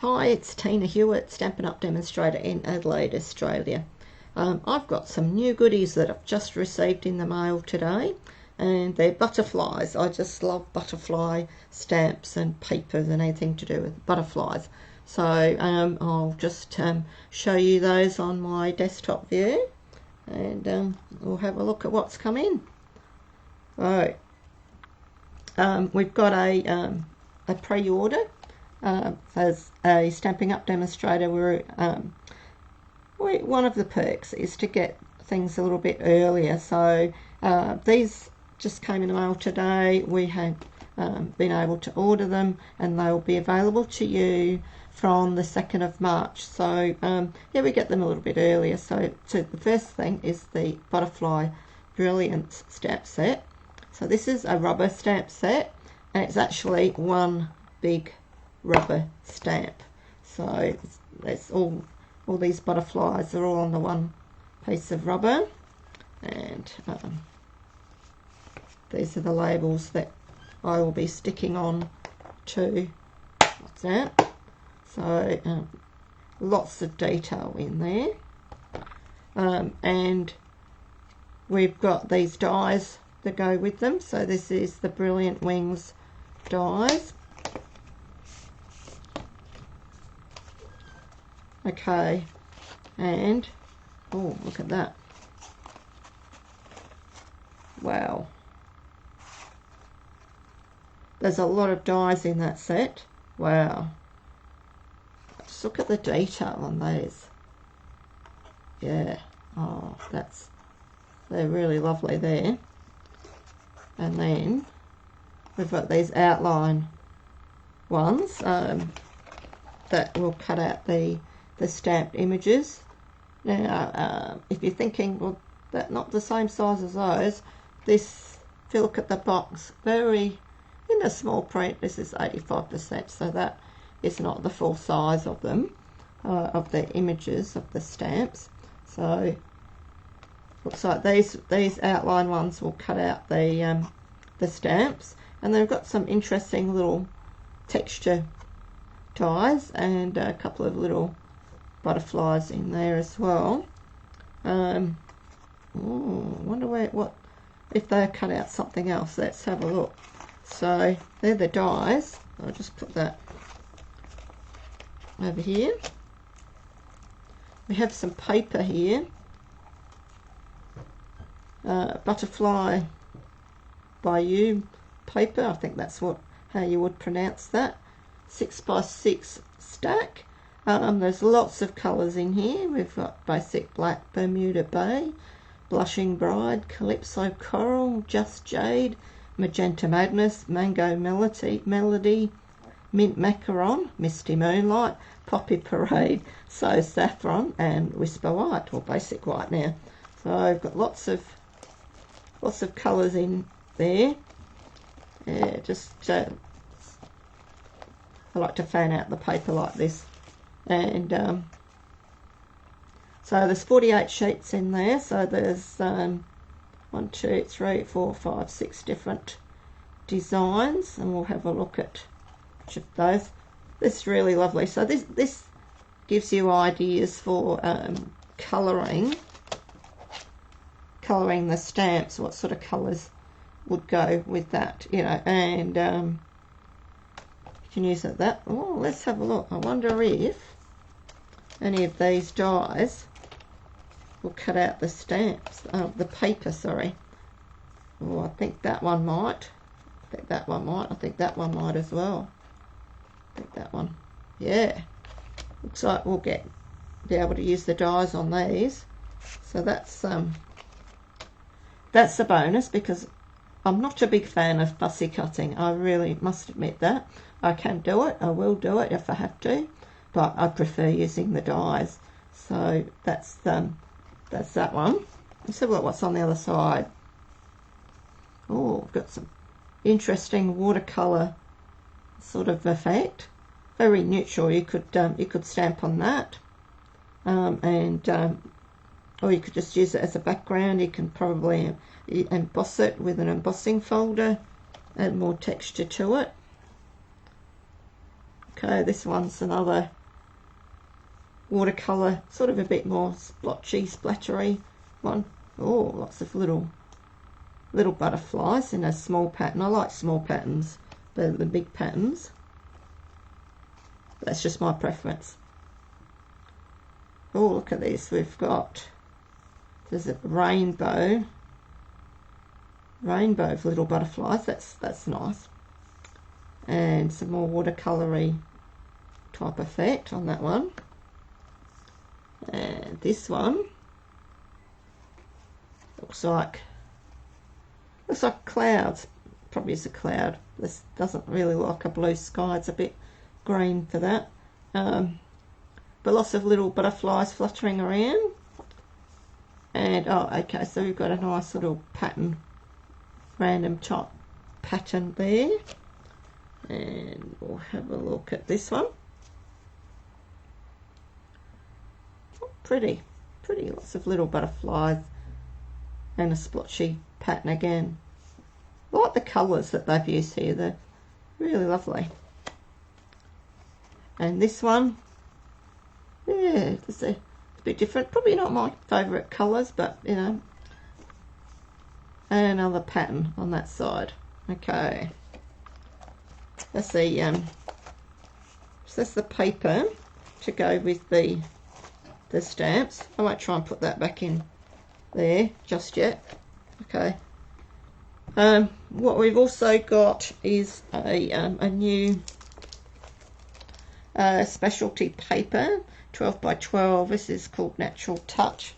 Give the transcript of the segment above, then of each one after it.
Hi, it's Tina Hewitt, Stampin' Up demonstrator in Adelaide, Australia. I've got some new goodies that I've just received in the mail today, and they're butterflies. I just love butterfly stamps and papers and anything to do with butterflies. So I'll just show you those on my desktop view, and we'll have a look at what's come in. So we've got a pre-order. As a Stampin' Up demonstrator, one of the perks is to get things a little bit earlier. So these just came in the mail today. We have been able to order them, and they'll be available to you from the 2nd of March. So yeah, we get them a little bit earlier. So the first thing is the Butterfly Brilliance stamp set. So this is a rubber stamp set, and it's actually one big rubber stamp. So it's all these butterflies are all on the one piece of rubber, and these are the labels that I will be sticking on to what's that. So lots of detail in there, and we've got these dies that go with them. So this is the Brilliant Wings dies. Okay, and oh, look at that. Wow, there's a lot of dies in that set. Wow, just look at the detail on those. Yeah, oh, they're really lovely there. And then we've got these outline ones that will cut out the stamped images. Now if you're thinking, well, that's not the same size as those, this, if you look at the box, very in the small print, this is 85%, so that is not the full size of them, of the images of the stamps. So looks like these outline ones will cut out the stamps, and they've got some interesting little texture dies and a couple of little butterflies in there as well. I wonder what if they cut out something else. Let's have a look. So they're the dies. I'll just put that over here. We have some paper here. Butterfly Bouquet paper. I think that's how you would pronounce that. 6x6 stack. There's lots of colours in here. We've got basic black, Bermuda Bay, blushing bride, calypso coral, just jade, magenta madness, mango melody, mint macaron, misty moonlight, poppy parade, so saffron, and whisper white, or basic white now. So I've got lots of colours in there. Yeah, just I like to fan out the paper like this. And so there's 48 sheets in there. So there's 1, 2, 3, 4, 5, 6 different designs, and we'll have a look at each of those. This is really lovely. So this gives you ideas for colouring the stamps. What sort of colours would go with that, you know, and you can use it that. Oh, let's have a look. I wonder if any of these dies will cut out the stamps, the paper, sorry. Oh, I think that one might. I think that one might. I think that one might as well. I think that one. Yeah. Looks like we'll be able to use the dies on these. So that's a bonus, because I'm not a big fan of fussy cutting. I really must admit that. I can do it. I will do it if I have to, but I prefer using the dies. So that's that one. Let's have a look what's on the other side. Oh, we've got some interesting watercolor sort of effect. Very neutral. You could stamp on that, or you could just use it as a background. You can probably emboss it with an embossing folder, add more texture to it. Okay, this one's another watercolour, sort of a bit more splotchy, splattery one. Oh, lots of little butterflies in a small pattern. I like small patterns better than big patterns. That's just my preference. Oh, look at this. We've got, there's a rainbow of little butterflies. That's nice. And some more watercolory type effect on that one. And this one looks like clouds. Probably is a cloud. This doesn't really look like a blue sky. It's a bit green for that. But lots of little butterflies fluttering around. And oh, okay, so we've got a nice little pattern, random type pattern there. And we'll have a look at this one. Oh, pretty, lots of little butterflies and a splotchy pattern again. I like the colours that they've used here, they're really lovely. And this one, yeah, it's a bit different, probably not my favourite colours, but you know. And another pattern on that side. Okay, that's the so that's the paper to go with the stamps. I won't try and put that back in there just yet. Okay. What we've also got is a new specialty paper, 12 by 12. This is called Natural Touch.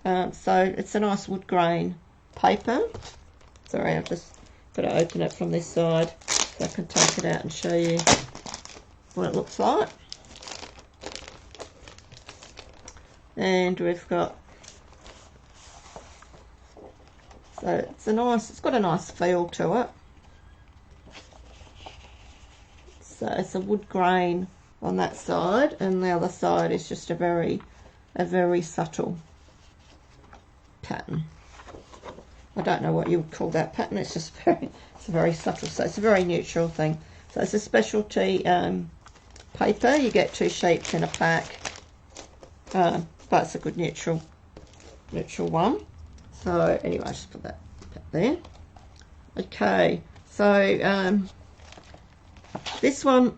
So it's a nice wood grain paper. Sorry, I've just got to open it from this side so I can take it out and show you what it looks like. And we've got, so it's got a nice feel to it. So it's a wood grain on that side, and the other side is just a very subtle pattern. I don't know what you would call that pattern. It's just it's very subtle. So it's a very neutral thing. So it's a specialty paper. You get 2 sheets in a pack, but it's a good neutral one. So anyway, just put that there. Okay, so this one,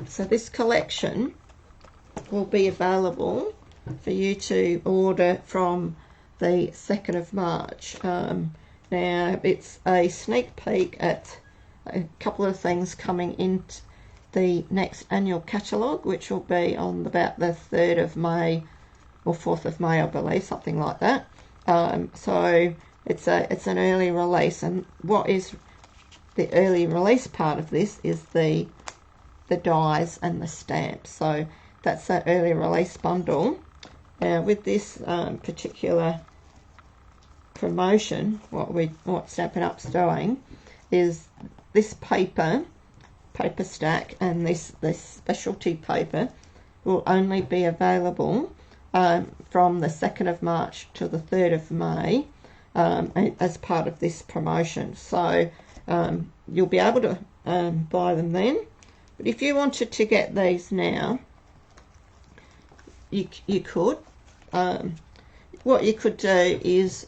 so this collection will be available for you to order from the 2nd of March. Now it's a sneak peek at a couple of things coming into the next annual catalogue, which will be on about the 3rd of May or 4th of May, I believe, something like that. So it's an early release, and what is the early release part of this is the dies and the stamps. So that's that early release bundle. Now with this particular promotion, what Stampin' Up's doing is this paper stack and this specialty paper will only be available from the 2nd of March to the 3rd of May as part of this promotion. So you'll be able to buy them then. But if you wanted to get these now, you could. What you could do is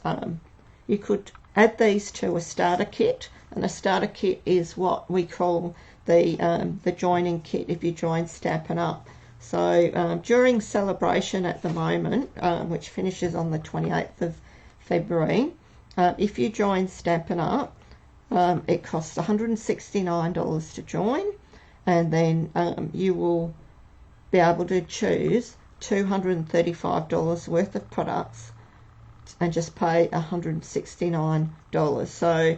you could add these to a starter kit, and a starter kit is what we call the joining kit if you join Stampin' Up. So during celebration at the moment, which finishes on the 28th of February, if you join Stampin' Up, it costs $169 to join, and then you will be able to choose $235 worth of products and just pay $169. So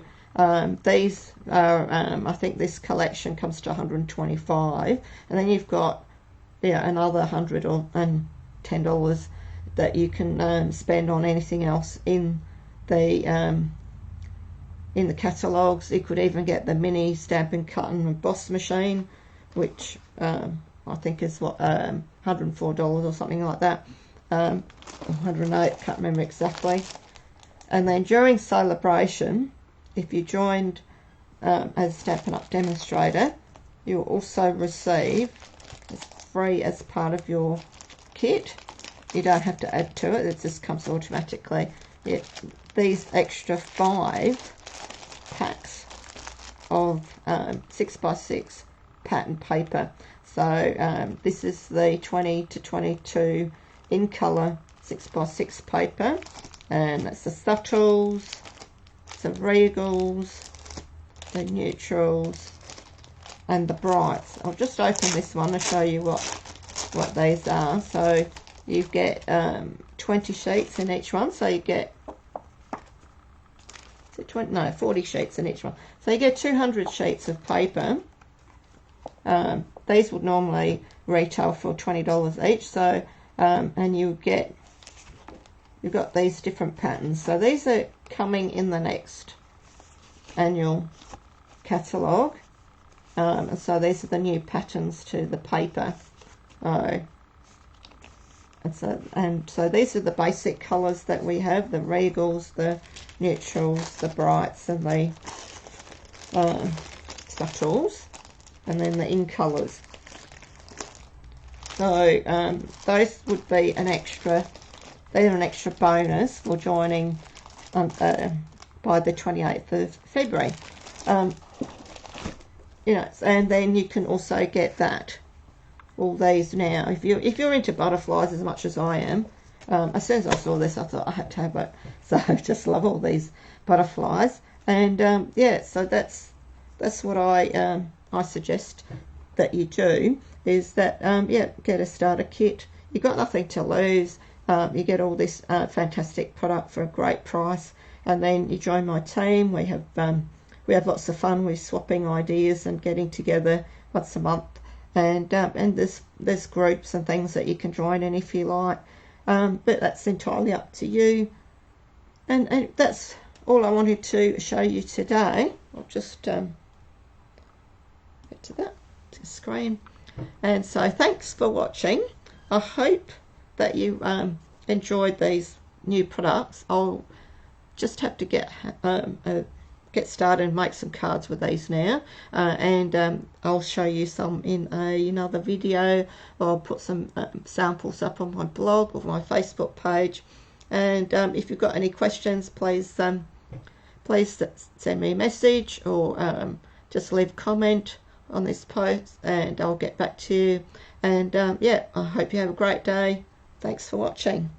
these are, I think this collection comes to $125, and then you've got another $100 or $10 that you can spend on anything else in the catalogues. You could even get the mini Stampin' Cut and Emboss machine, which I think is what $104 or something like that, 108, can't remember exactly. And then during celebration, if you joined as Stampin' Up demonstrator, you'll also receive, it's free as part of your kit. You don't have to add to it, it just comes automatically. These extra 5 packs of 6x6 pattern paper. So this is the 20 to 22 in colour 6x6 paper, and that's the subtles, the regals, the neutrals, and the brights. I'll just open this one to show you what these are. So you get 20 sheets in each one, so you get 40 sheets in each one, so you get 200 sheets of paper. These would normally retail for $20 each, so and you've got these different patterns. So these are coming in the next annual catalogue, and so these are the new patterns to the paper. And so these are the basic colours that we have: the regals, the neutrals, the brights, and the subtles, and then the in colours. So those would be an extra. They're an extra bonus for joining by the 28th of February. And then you can also get that. All these now, if you're into butterflies as much as I am, as soon as I saw this I thought I had to have it. So I just love all these butterflies, and so that's what I suggest that you do, is that get a starter kit. You've got nothing to lose. You get all this fantastic product for a great price, and then you join my team. We have lots of fun with swapping ideas and getting together once a month. And there's groups and things that you can join in if you like, but that's entirely up to you. And that's all I wanted to show you today. I'll just get to the screen. And so thanks for watching. I hope that you enjoyed these new products. I'll just have to get started and make some cards with these now, and I'll show you some in another video. I'll put some samples up on my blog or my Facebook page, and if you've got any questions, please send me a message, or just leave a comment on this post and I'll get back to you. And I hope you have a great day. Thanks for watching.